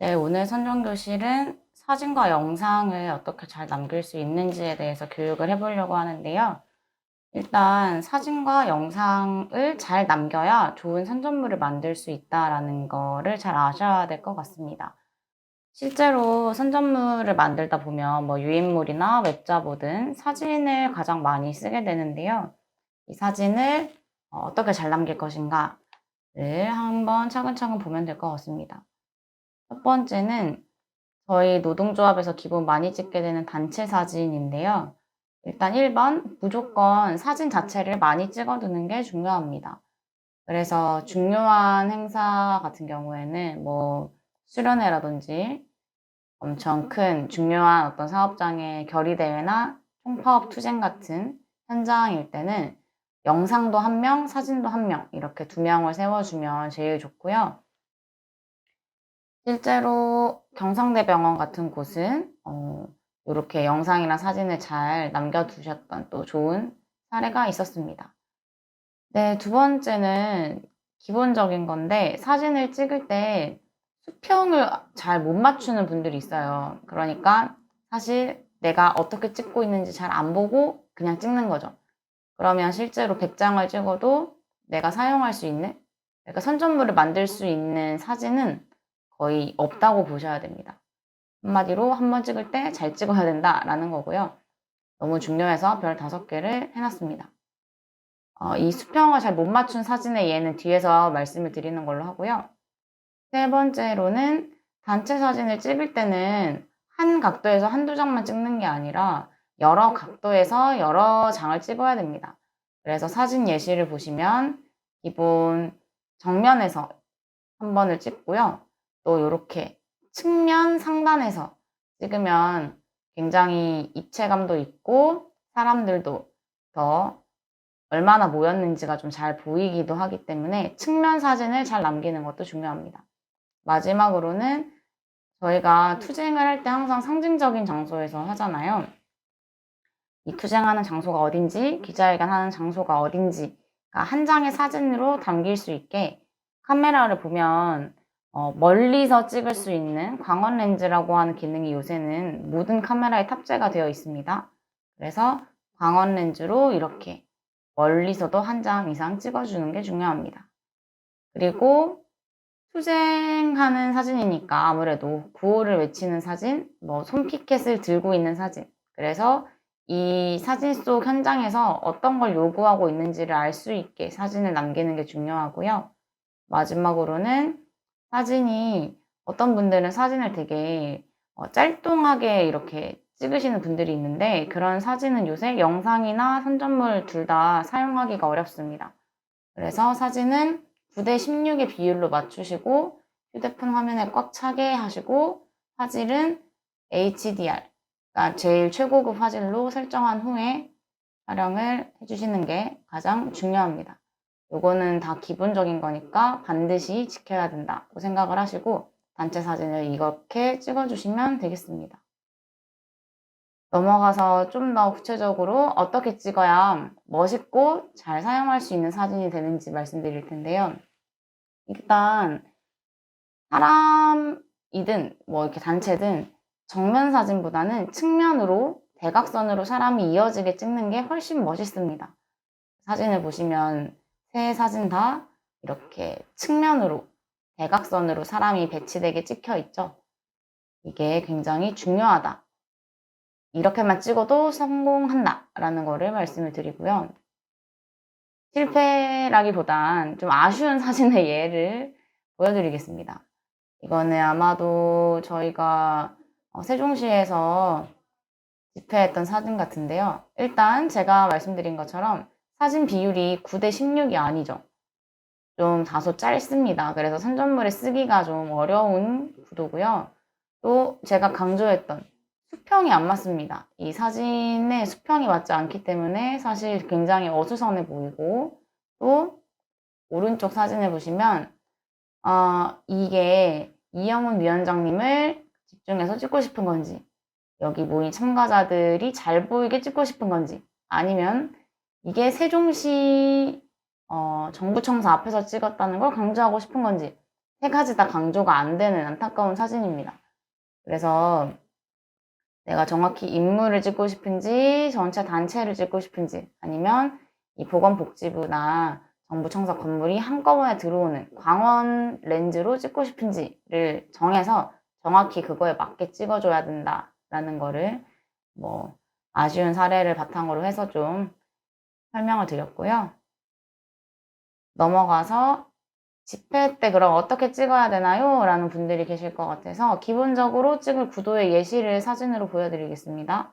네, 오늘 선정교실은 사진과 영상을 어떻게 잘 남길 수 있는지에 대해서 교육을 해보려고 하는데요. 일단 사진과 영상을 잘 남겨야 좋은 선전물을 만들 수 있다라는 거를 잘 아셔야 될 것 같습니다. 실제로 선전물을 만들다 보면 유인물이나 웹자보든 사진을 가장 많이 쓰게 되는데요. 이 사진을 어떻게 잘 남길 것인가를 한번 차근차근 보면 될 것 같습니다. 첫 번째는 저희 노동조합에서 기본 많이 찍게 되는 단체 사진인데요. 일단 1번 무조건 사진 자체를 많이 찍어두는 게 중요합니다. 그래서 중요한 행사 같은 경우에는 수련회라든지 엄청 큰 중요한 어떤 사업장의 결의대회나 총파업 투쟁 같은 현장일 때는 영상도 한 명, 사진도 한 명 이렇게 두 명을 세워주면 제일 좋고요. 실제로 경상대병원 같은 곳은 이렇게 영상이나 사진을 잘 남겨두셨던 또 좋은 사례가 있었습니다. 네, 두 번째는 기본적인 건데 사진을 찍을 때 수평을 잘 못 맞추는 분들이 있어요. 그러니까 사실 내가 어떻게 찍고 있는지 잘 안 보고 그냥 찍는 거죠. 그러면 실제로 100장을 찍어도 내가 사용할 수 있는, 내가 선전물을 만들 수 있는 사진은 거의 없다고 보셔야 됩니다. 한마디로 한 번 찍을 때 잘 찍어야 된다라는 거고요. 너무 중요해서 별 5개를 해놨습니다. 이 수평을 잘 못 맞춘 사진의 예는 뒤에서 말씀을 드리는 걸로 하고요. 세 번째로는 단체 사진을 찍을 때는 한 각도에서 한두 장만 찍는 게 아니라 여러 각도에서 여러 장을 찍어야 됩니다. 그래서 사진 예시를 보시면 기본 정면에서 한 번을 찍고요. 또 이렇게 측면 상단에서 찍으면 굉장히 입체감도 있고 사람들도 더 얼마나 모였는지가 좀 잘 보이기도 하기 때문에 측면 사진을 잘 남기는 것도 중요합니다. 마지막으로는 저희가 투쟁을 할 때 항상 상징적인 장소에서 하잖아요. 이 투쟁하는 장소가 어딘지, 기자회견 하는 장소가 어딘지 한 장의 사진으로 담길 수 있게 카메라를 보면 멀리서 찍을 수 있는 광원 렌즈라고 하는 기능이 요새는 모든 카메라에 탑재가 되어 있습니다. 그래서 광원 렌즈로 이렇게 멀리서도 한 장 이상 찍어주는 게 중요합니다. 그리고 투쟁하는 사진이니까 아무래도 구호를 외치는 사진, 손피켓을 들고 있는 사진. 그래서 이 사진 속 현장에서 어떤 걸 요구하고 있는지를 알 수 있게 사진을 남기는 게 중요하고요. 마지막으로는 사진이 어떤 분들은 사진을 되게 짤뚱하게 이렇게 찍으시는 분들이 있는데 그런 사진은 요새 영상이나 선전물 둘 다 사용하기가 어렵습니다. 그래서 사진은 9대 16의 비율로 맞추시고 휴대폰 화면에 꽉 차게 하시고 화질은 HDR, 그러니까 제일 최고급 화질로 설정한 후에 촬영을 해주시는 게 가장 중요합니다. 요거는 다 기본적인 거니까 반드시 지켜야 된다고 생각을 하시고 단체 사진을 이렇게 찍어주시면 되겠습니다. 넘어가서 좀 더 구체적으로 어떻게 찍어야 멋있고 잘 사용할 수 있는 사진이 되는지 말씀드릴 텐데요. 일단 사람이든 이렇게 단체든 정면 사진보다는 측면으로 대각선으로 사람이 이어지게 찍는 게 훨씬 멋있습니다. 사진을 보시면 세 사진 다 이렇게 측면으로 대각선으로 사람이 배치되게 찍혀 있죠. 이게 굉장히 중요하다. 이렇게만 찍어도 성공한다 라는 거를 말씀을 드리고요. 실패라기보단 좀 아쉬운 사진의 예를 보여드리겠습니다. 이거는 아마도 저희가 세종시에서 집회했던 사진 같은데요. 일단 제가 말씀드린 것처럼 사진 비율이 9대 16이 아니죠. 좀 다소 짧습니다. 그래서 선전물에 쓰기가 좀 어려운 구도고요. 또 제가 강조했던 수평이 안 맞습니다. 이 사진의 수평이 맞지 않기 때문에 사실 굉장히 어수선해 보이고 또 오른쪽 사진을 보시면 이게 이영훈 위원장님을 집중해서 찍고 싶은 건지 여기 모인 참가자들이 잘 보이게 찍고 싶은 건지 아니면 이게 세종시 정부청사 앞에서 찍었다는 걸 강조하고 싶은 건지 세 가지 다 강조가 안 되는 안타까운 사진입니다. 그래서 내가 정확히 인물을 찍고 싶은지, 전체 단체를 찍고 싶은지, 아니면 이 보건복지부나 정부 청사 건물이 한꺼번에 들어오는 광원 렌즈로 찍고 싶은지를 정해서 정확히 그거에 맞게 찍어줘야 된다라는 거를 뭐 아쉬운 사례를 바탕으로 해서 좀 설명을 드렸고요. 넘어가서 집회 때 그럼 어떻게 찍어야 되나요? 라는 분들이 계실 것 같아서 기본적으로 찍을 구도의 예시를 사진으로 보여드리겠습니다.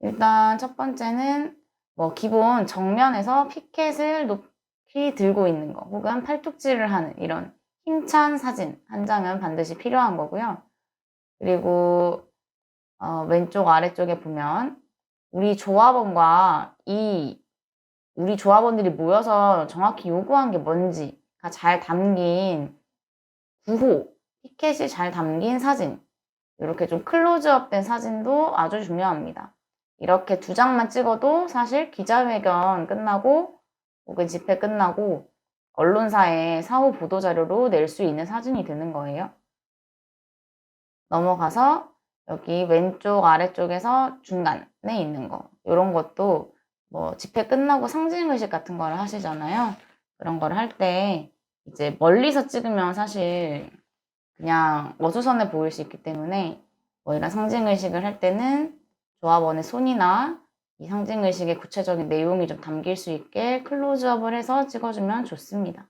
일단 첫 번째는 뭐 기본 정면에서 피켓을 높이 들고 있는 거 혹은 팔뚝질을 하는 이런 힘찬 사진 한 장은 반드시 필요한 거고요. 그리고 왼쪽 아래쪽에 보면 우리 조합원과 우리 조합원들이 모여서 정확히 요구한 게 뭔지가 잘 담긴 구호, 피켓이 잘 담긴 사진, 이렇게 좀 클로즈업 된 사진도 아주 중요합니다. 이렇게 두 장만 찍어도 사실 기자회견 끝나고 혹은 집회 끝나고 언론사에 사후 보도자료로 낼 수 있는 사진이 되는 거예요. 넘어가서 여기 왼쪽 아래쪽에서 중간에 있는 거 이런 것도 뭐 집회 끝나고 상징의식 같은 거를 하시잖아요. 그런 거를 할 때 이제 멀리서 찍으면 사실 그냥 어수선해 보일 수 있기 때문에 뭐 이런 상징의식을 할 때는 조합원의 손이나 이 상징의식의 구체적인 내용이 좀 담길 수 있게 클로즈업을 해서 찍어주면 좋습니다.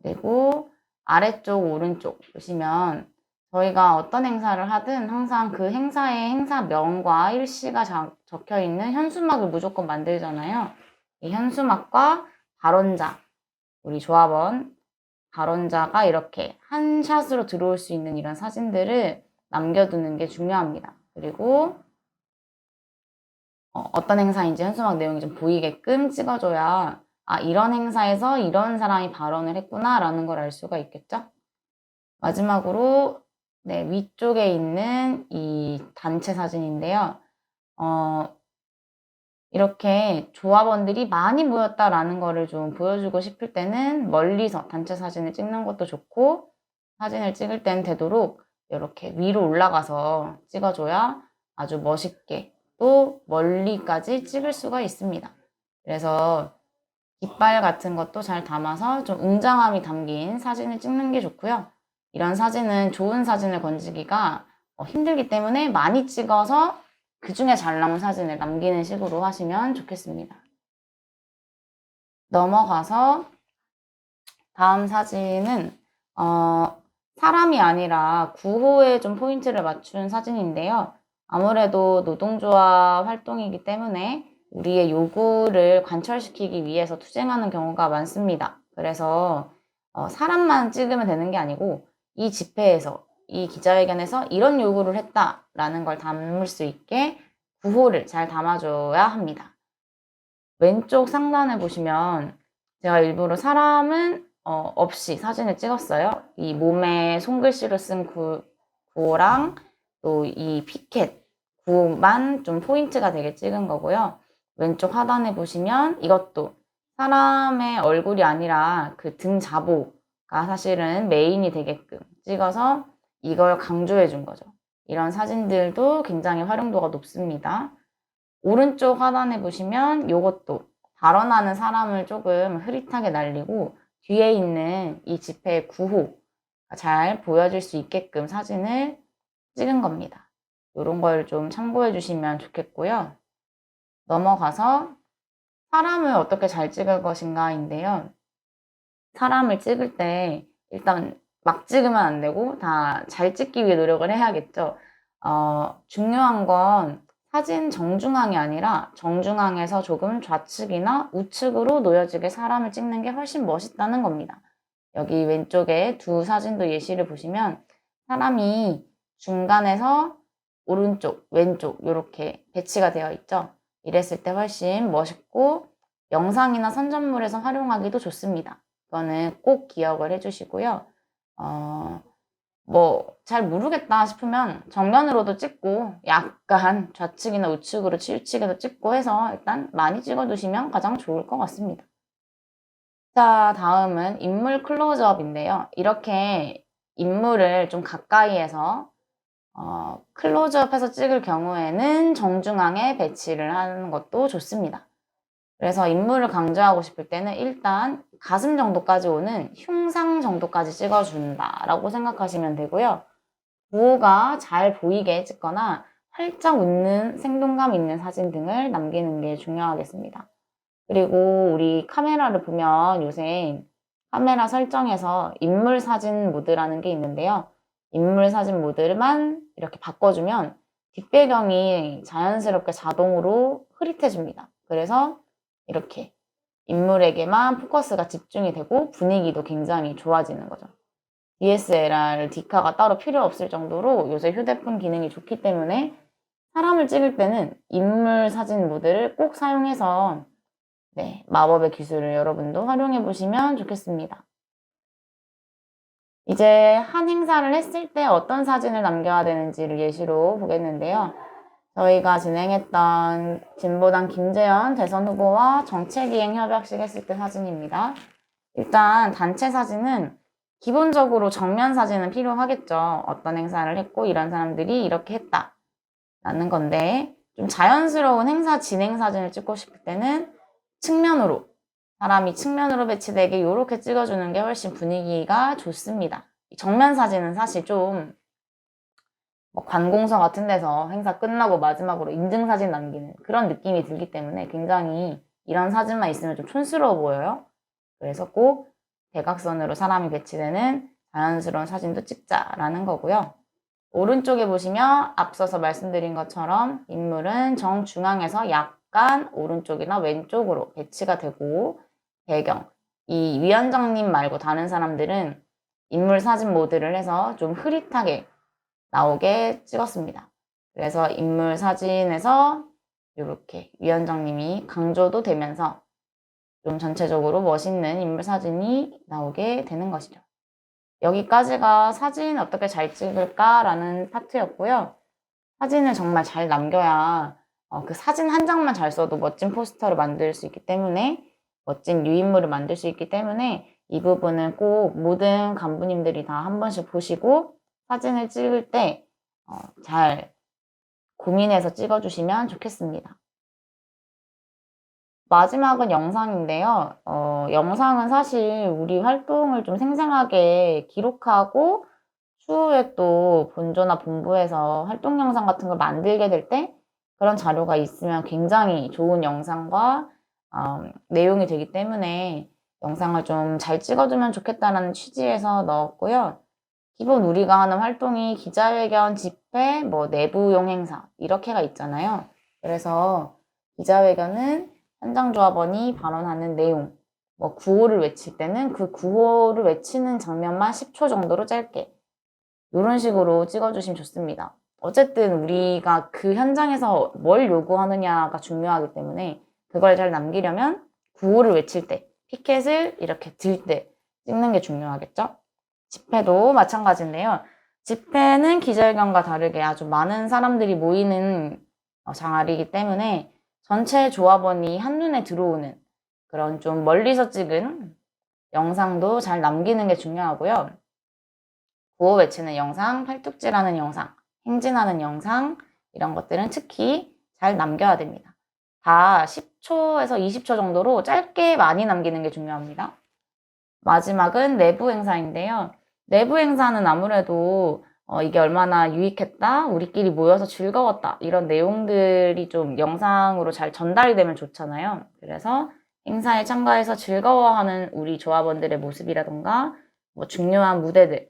그리고 아래쪽 오른쪽 보시면 저희가 어떤 행사를 하든 항상 그 행사의 행사명과 일시가 적혀 있는 현수막을 무조건 만들잖아요. 이 현수막과 발언자, 우리 조합원 발언자가 이렇게 한 샷으로 들어올 수 있는 이런 사진들을 남겨두는 게 중요합니다. 그리고 어떤 행사인지 현수막 내용이 좀 보이게끔 찍어줘야 이런 행사에서 이런 사람이 발언을 했구나 라는 걸 알 수가 있겠죠. 마지막으로 위쪽에 있는 이 단체 사진인데요. 이렇게 조합원들이 많이 모였다라는 거를 좀 보여주고 싶을 때는 멀리서 단체 사진을 찍는 것도 좋고 사진을 찍을 때는 되도록 이렇게 위로 올라가서 찍어줘야 아주 멋있게 또 멀리까지 찍을 수가 있습니다. 그래서 깃발 같은 것도 잘 담아서 좀 웅장함이 담긴 사진을 찍는 게 좋고요. 이런 사진은 좋은 사진을 건지기가 힘들기 때문에 많이 찍어서 그 중에 잘 나온 사진을 남기는 식으로 하시면 좋겠습니다. 넘어가서 다음 사진은 사람이 아니라 구호에 좀 포인트를 맞춘 사진인데요. 아무래도 노동조합 활동이기 때문에 우리의 요구를 관철시키기 위해서 투쟁하는 경우가 많습니다. 그래서 사람만 찍으면 되는 게 아니고 이 집회에서 이 기자회견에서 이런 요구를 했다라는 걸 담을 수 있게 구호를 잘 담아줘야 합니다. 왼쪽 상단에 보시면 제가 일부러 사람은 없이 사진을 찍었어요. 이 몸에 손글씨로 쓴 구호랑 또 이 피켓 구호만 좀 포인트가 되게 찍은 거고요. 왼쪽 하단에 보시면 이것도 사람의 얼굴이 아니라 그 등 자보가 사실은 메인이 되게끔 찍어서 이걸 강조해 준 거죠. 이런 사진들도 굉장히 활용도가 높습니다. 오른쪽 하단에 보시면 이것도 발언하는 사람을 조금 흐릿하게 날리고 뒤에 있는 이 집회의 구호가 잘 보여질 수 있게끔 사진을 찍은 겁니다. 이런 걸 좀 참고해 주시면 좋겠고요. 넘어가서 사람을 어떻게 잘 찍을 것인가인데요. 사람을 찍을 때 일단 막 찍으면 안 되고 다 잘 찍기 위해 노력을 해야겠죠. 중요한 건 사진 정중앙이 아니라 정중앙에서 조금 좌측이나 우측으로 놓여지게 사람을 찍는 게 훨씬 멋있다는 겁니다. 여기 왼쪽에 두 사진도 예시를 보시면 사람이 중간에서 오른쪽, 왼쪽 이렇게 배치가 되어 있죠. 이랬을 때 훨씬 멋있고 영상이나 선전물에서 활용하기도 좋습니다. 이거는 꼭 기억을 해주시고요. 잘 모르겠다 싶으면 정면으로도 찍고 약간 좌측이나 우측으로 치우치게도 찍고 해서 일단 많이 찍어두시면 가장 좋을 것 같습니다. 자, 다음은 인물 클로즈업인데요. 이렇게 인물을 좀 가까이에서 클로즈업해서 찍을 경우에는 정중앙에 배치를 하는 것도 좋습니다. 그래서 인물을 강조하고 싶을 때는 일단 가슴 정도까지 오는 흉상 정도까지 찍어준다라고 생각하시면 되고요. 부호가 잘 보이게 찍거나 활짝 웃는 생동감 있는 사진 등을 남기는 게 중요하겠습니다. 그리고 우리 카메라를 보면 요새 카메라 설정에서 인물 사진 모드라는 게 있는데요. 인물 사진 모드만 이렇게 바꿔주면 뒷배경이 자연스럽게 자동으로 흐릿해집니다. 그래서 이렇게 인물에게만 포커스가 집중이 되고 분위기도 굉장히 좋아지는 거죠. DSLR, 디카가 따로 필요 없을 정도로 요새 휴대폰 기능이 좋기 때문에 사람을 찍을 때는 인물 사진 모드를 꼭 사용해서 마법의 기술을 여러분도 활용해 보시면 좋겠습니다. 이제 한 행사를 했을 때 어떤 사진을 남겨야 되는지를 예시로 보겠는데요. 저희가 진행했던 진보당 김재현 대선 후보와 정책이행 협약식 했을 때 사진입니다. 일단 단체 사진은 기본적으로 정면 사진은 필요하겠죠. 어떤 행사를 했고 이런 사람들이 이렇게 했다 라는 건데, 좀 자연스러운 행사 진행 사진을 찍고 싶을 때는 측면으로, 사람이 측면으로 배치되게 이렇게 찍어주는 게 훨씬 분위기가 좋습니다. 정면 사진은 사실 좀 관공서 같은 데서 행사 끝나고 마지막으로 인증사진 남기는 그런 느낌이 들기 때문에 굉장히 이런 사진만 있으면 좀 촌스러워 보여요. 그래서 꼭 대각선으로 사람이 배치되는 자연스러운 사진도 찍자라는 거고요. 오른쪽에 보시면 앞서서 말씀드린 것처럼 인물은 정중앙에서 약간 오른쪽이나 왼쪽으로 배치가 되고, 배경, 이 위원장님 말고 다른 사람들은 인물 사진 모드를 해서 좀 흐릿하게 나오게 찍었습니다. 그래서 인물 사진에서 이렇게 위원장님이 강조도 되면서 좀 전체적으로 멋있는 인물 사진이 나오게 되는 것이죠. 여기까지가 사진 어떻게 잘 찍을까라는 파트였고요. 사진을 정말 잘 남겨야 그 사진 한 장만 잘 써도 멋진 포스터를 만들 수 있기 때문에, 멋진 유인물을 만들 수 있기 때문에 이 부분은 꼭 모든 간부님들이 다 한 번씩 보시고 사진을 찍을 때 잘 고민해서 찍어주시면 좋겠습니다. 마지막은 영상인데요. 영상은 사실 우리 활동을 좀 생생하게 기록하고 추후에 또 본조나 본부에서 활동 영상 같은 걸 만들게 될 때 그런 자료가 있으면 굉장히 좋은 영상과 내용이 되기 때문에 영상을 좀 잘 찍어주면 좋겠다는 취지에서 넣었고요. 기본 우리가 하는 활동이 기자회견, 집회, 내부용 행사 이렇게가 있잖아요. 그래서 기자회견은 현장조합원이 발언하는 내용, 구호를 외칠 때는 그 구호를 외치는 장면만 10초 정도로 짧게 이런 식으로 찍어주시면 좋습니다. 어쨌든 우리가 그 현장에서 뭘 요구하느냐가 중요하기 때문에 그걸 잘 남기려면 구호를 외칠 때, 피켓을 이렇게 들 때 찍는 게 중요하겠죠? 집회도 마찬가지인데요. 집회는 기자회견과 다르게 아주 많은 사람들이 모이는 장알이기 때문에 전체 조합원이 한눈에 들어오는 그런 좀 멀리서 찍은 영상도 잘 남기는 게 중요하고요. 구호 외치는 영상, 팔뚝질하는 영상, 행진하는 영상 이런 것들은 특히 잘 남겨야 됩니다. 다 10초에서 20초 정도로 짧게 많이 남기는 게 중요합니다. 마지막은 내부 행사인데요. 내부 행사는 아무래도 이게 얼마나 유익했다, 우리끼리 모여서 즐거웠다 이런 내용들이 좀 영상으로 잘 전달이 되면 좋잖아요. 그래서 행사에 참가해서 즐거워하는 우리 조합원들의 모습이라던가 중요한 무대들,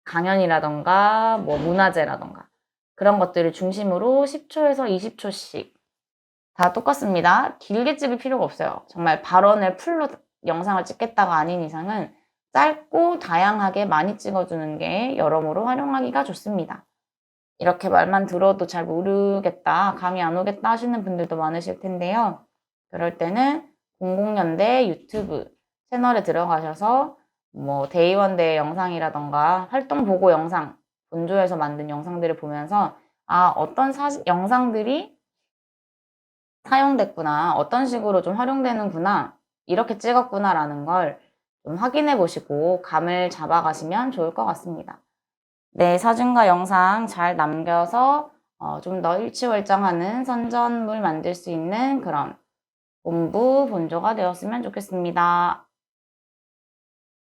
강연이라던가 문화제라던가 그런 것들을 중심으로 10초에서 20초씩 다 똑같습니다. 길게 찍을 필요가 없어요. 정말 발언을 풀로 영상을 찍겠다가 아닌 이상은 짧고 다양하게 많이 찍어주는 게 여러모로 활용하기가 좋습니다. 이렇게 말만 들어도 잘 모르겠다, 감이 안 오겠다 하시는 분들도 많으실 텐데요. 그럴 때는 공공연대 유튜브 채널에 들어가셔서 대의원대 영상이라던가 활동 보고 영상, 본조에서 만든 영상들을 보면서 어떤 영상들이 사용됐구나, 어떤 식으로 좀 활용되는구나 이렇게 찍었구나라는 걸 좀 확인해 보시고 감을 잡아가시면 좋을 것 같습니다. 네, 사진과 영상 잘 남겨서 좀 더 일취월장하는 선전물 만들 수 있는 그런 본부 본조가 되었으면 좋겠습니다.